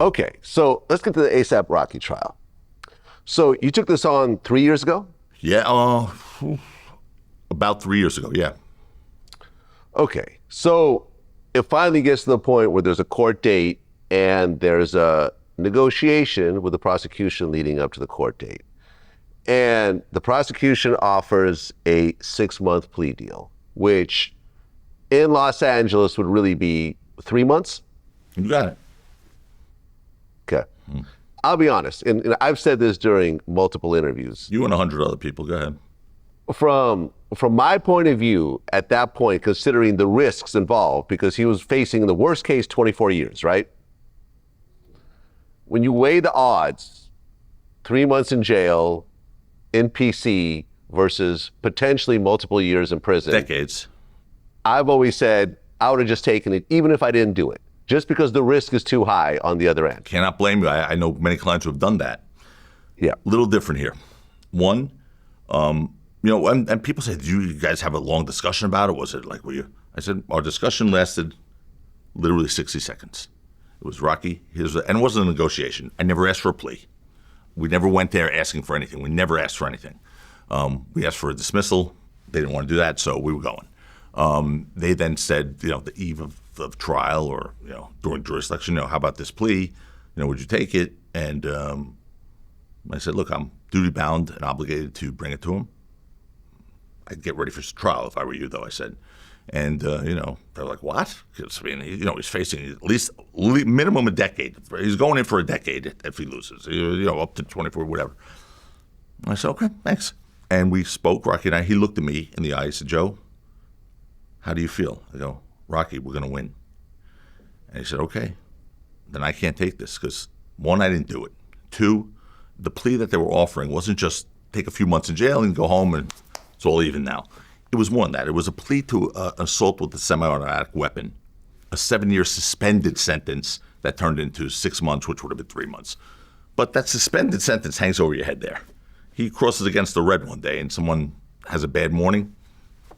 Okay, so let's get to the ASAP Rocky trial. So you took this on 3 years ago? Yeah, about 3 years ago, yeah. Okay, so it finally gets to the point where there's a court date and there's a negotiation with the prosecution leading up to the court date. And the prosecution offers a 6-month plea deal, which in Los Angeles would really be 3 months. You got it. Okay. I'll be honest, and I've said this during multiple interviews. You and 100 other people, go ahead. From my point of view, at that point, considering the risks involved, because he was facing, in the worst case, 24 years, right? When you weigh the odds, 3 months in jail, in PC, versus potentially multiple years in prison. Decades. I've always said I would have just taken it, even if I didn't do it, just because the risk is too high on the other end. Cannot blame you. I know many clients who have done that. Yeah. A little different here. One, and people say, did you guys have a long discussion about it? Was it like, I said, our discussion lasted literally 60 seconds. It was Rocky, and it wasn't a negotiation. I never asked for a plea. We never went there asking for anything. We never asked for anything. We asked for a dismissal. They didn't want to do that, so we were going. They then said, the eve of trial or, during jury selection, how about this plea? Would you take it? And I said, look, I'm duty bound and obligated to bring it to him. I'd get ready for trial if I were you, though, I said. And, they're like, what? Because, he's facing at least minimum a decade. He's going in for a decade if he loses, up to 24, whatever. I said, okay, thanks. And we spoke, Rocky and I. He looked at me in the eye. He said, Joe, how do you feel? I go, Rocky, we're going to win. And he said, okay, then I can't take this because, one, I didn't do it. Two, the plea that they were offering wasn't just take a few months in jail and go home and it's all even now. It was more than that. It was a plea to assault with a semi-automatic weapon, a 7-year suspended sentence that turned into 6 months, which would have been 3 months. But that suspended sentence hangs over your head there. He crosses against the red one day and someone has a bad morning.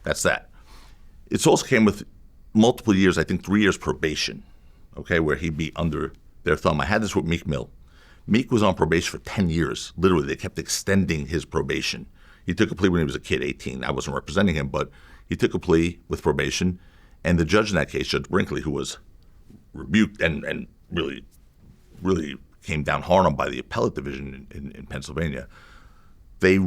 That's that. It also came with multiple years, I think 3 years probation, okay, where he'd be under their thumb. I had this with Meek Mill. Meek was on probation for 10 years. Literally, they kept extending his probation. He took a plea when he was a kid, 18. I wasn't representing him, but he took a plea with probation. And the judge in that case, Judge Brinkley, who was rebuked and really, really came down hard on by the appellate division in Pennsylvania, they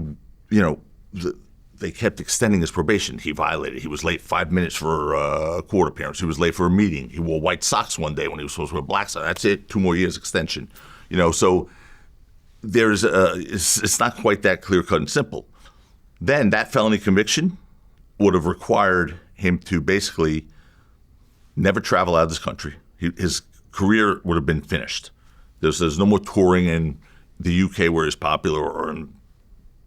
kept extending his probation. He violated. He was late 5 minutes for a court appearance. He was late for a meeting. He wore white socks one day when he was supposed to wear black socks. That's it. 2 more years extension. So there's it's not quite that clear cut and simple. Then that felony conviction would have required him to basically never travel out of this country. His career would have been finished. There's no more touring in the UK where he's popular or in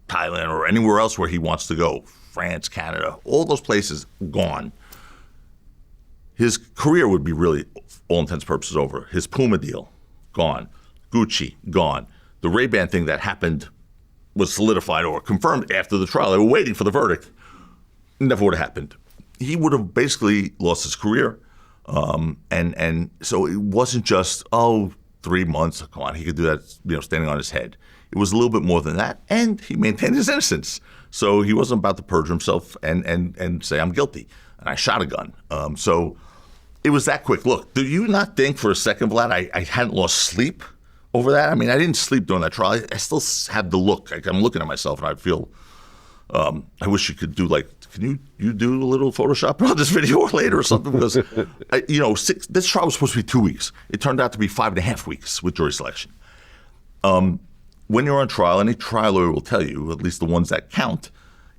Thailand or anywhere else where he wants to go. France, Canada, all those places gone. His career would be really, all intents and purposes, over. His Puma deal, gone. Gucci, gone. The Ray-Ban thing that happened was solidified or confirmed after the trial. They were waiting for the verdict. Never would have happened. He would have basically lost his career. And so it wasn't just, 3 months, come on, he could do that, standing on his head. It was a little bit more than that, and he maintained his innocence. So he wasn't about to perjure himself and say, I'm guilty. And I shot a gun. So it was that quick. Look, do you not think for a second, Vlad, I hadn't lost sleep over that? I mean, I didn't sleep during that trial. I still have the look. I'm looking at myself, and I feel, I wish you could do can you do a little Photoshop on this video later or something? Because, this trial was supposed to be 2 weeks. It turned out to be 5.5 weeks with jury selection. When you're on trial, any trial lawyer will tell you, at least the ones that count,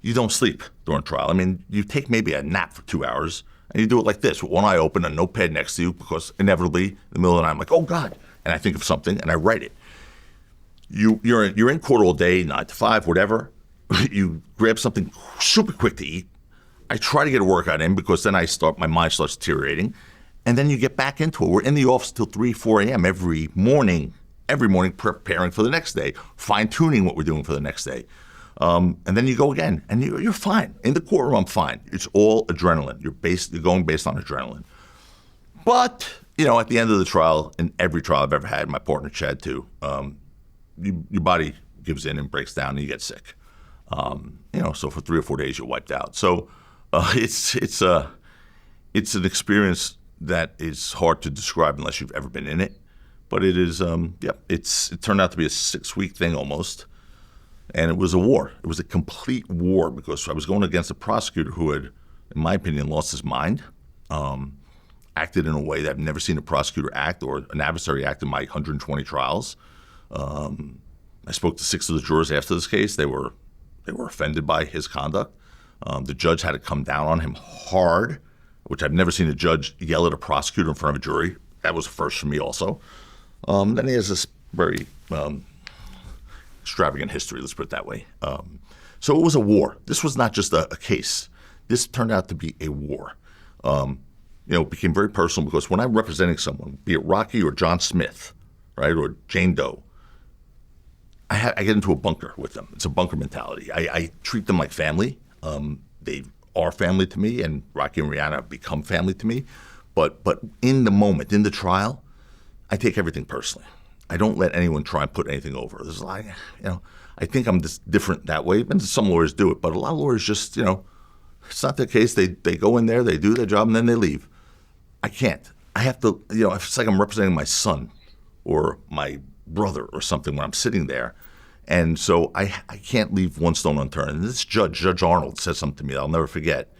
you don't sleep during trial. I mean, you take maybe a nap for 2 hours, and you do it like this, with one eye open, a notepad next to you, because inevitably, in the middle of the night, I'm like, oh, God. And I think of something, and I write it. You're in court all day, 9 to 5, whatever. You grab something super quick to eat. I try to get a workout in because then my mind starts deteriorating. And then you get back into it. We're in the office till 3, 4 a.m. every morning preparing for the next day, fine-tuning what we're doing for the next day. And then you go again, and you're fine. In the courtroom, I'm fine. It's all adrenaline. You're going based on adrenaline. But, at the end of the trial, in every trial I've ever had, my partner Chad too, your body gives in and breaks down and you get sick. So for 3 or 4 days you're wiped out. So it's an experience that is hard to describe unless you've ever been in it. But it is, it turned out to be a 6-week thing almost. And it was a war. It was a complete war because I was going against a prosecutor who had, in my opinion, lost his mind, acted in a way that I've never seen a prosecutor act or an adversary act in my 120 trials. I spoke to 6 of the jurors after this case. They were offended by his conduct. The judge had to come down on him hard, which I've never seen a judge yell at a prosecutor in front of a jury. That was a first for me also. Then he has this very extravagant history, let's put it that way. So it was a war. This was not just a case. This turned out to be a war. It became very personal because when I'm representing someone, be it Rocky or John Smith, right, or Jane Doe, I get into a bunker with them. It's a bunker mentality. I treat them like family. They are family to me, and Rocky and Rihanna have become family to me. But in the moment, in the trial, I take everything personally. I don't let anyone try and put anything over. There's like, I think I'm just different that way. And some lawyers do it, but a lot of lawyers just, it's not the case. They go in there, they do their job, and then they leave. I can't. I have to, it's like I'm representing my son or my brother or something when I'm sitting there. And so I can't leave one stone unturned. And this Judge Arnold, said something to me that I'll never forget.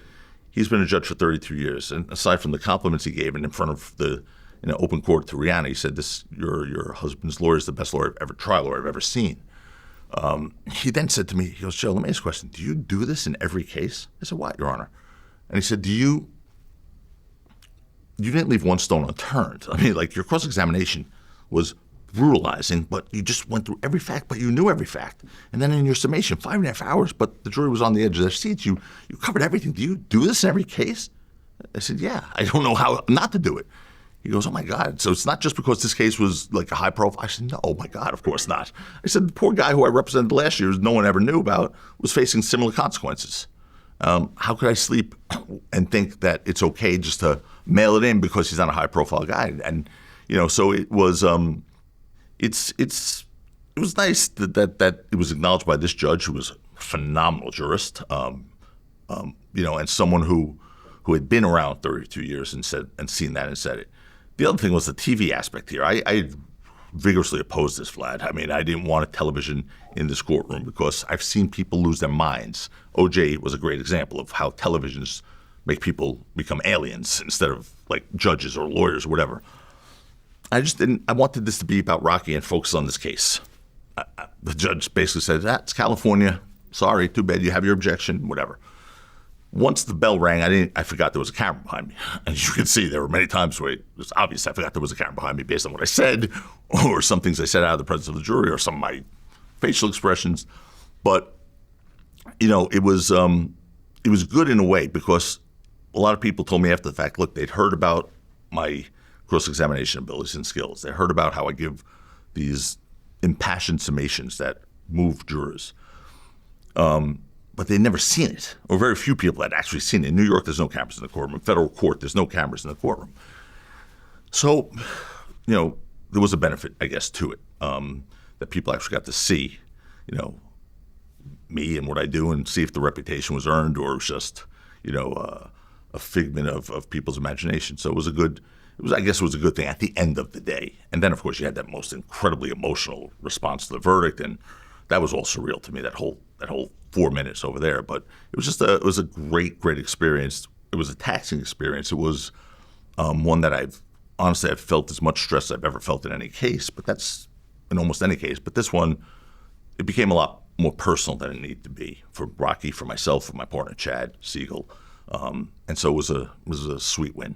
He's been a judge for 32 years. And aside from the compliments he gave in front of the open court to Rihanna, he said, your husband's lawyer is the best lawyer trial lawyer I've ever seen. He then said to me, he goes, Joe, let me ask you a question. Do you do this in every case? I said, what, Your Honor? And he said, you didn't leave one stone unturned. I mean, like your cross-examination was brutalizing, but you just went through every fact, but you knew every fact. And then in your summation, 5.5 hours, but the jury was on the edge of their seats. You covered everything. Do you do this in every case? I said, yeah. I don't know how not to do it. He goes, oh my God. So it's not just because this case was like a high profile. I said, no, oh my God, of course not. I said, the poor guy who I represented last year, no one ever knew about, was facing similar consequences. How could I sleep and think that it's okay just to mail it in because he's not a high profile guy? And, so it was, it was nice that it was acknowledged by this judge who was a phenomenal jurist, and someone who had been around 32 years and seen that and said it. The other thing was the TV aspect here. I vigorously opposed this, Vlad. I mean, I didn't want a television in this courtroom because I've seen people lose their minds. OJ was a great example of how televisions make people become aliens instead of like judges or lawyers or whatever. I wanted this to be about Rocky and focus on this case. The judge basically said, that's California. Sorry, too bad you have your objection, whatever. Once the bell rang, I forgot there was a camera behind me. And you can see there were many times where it was obvious I forgot there was a camera behind me based on what I said or some things I said out of the presence of the jury or some of my facial expressions. But, it was good in a way because a lot of people told me after the fact, look, they'd heard about my cross-examination abilities and skills. They heard about how I give these impassioned summations that move jurors. But they'd never seen it, or very few people had actually seen it. In New York, there's no cameras in the courtroom. In federal court, there's no cameras in the courtroom. So, there was a benefit, I guess, to it, that people actually got to see, me and what I do and see if the reputation was earned or it was just, a figment of people's imagination. So it was a good thing at the end of the day. And then, of course, you had that most incredibly emotional response to the verdict, and that was all surreal to me, that whole 4 minutes over there. But it was a great experience. It was a taxing experience. It was one that I've felt as much stress as I've ever felt in any case, but that's in almost any case. But this one, it became a lot more personal than it needed to be for Rocky, for myself, for my partner, Chad Siegel. And so it was a sweet win.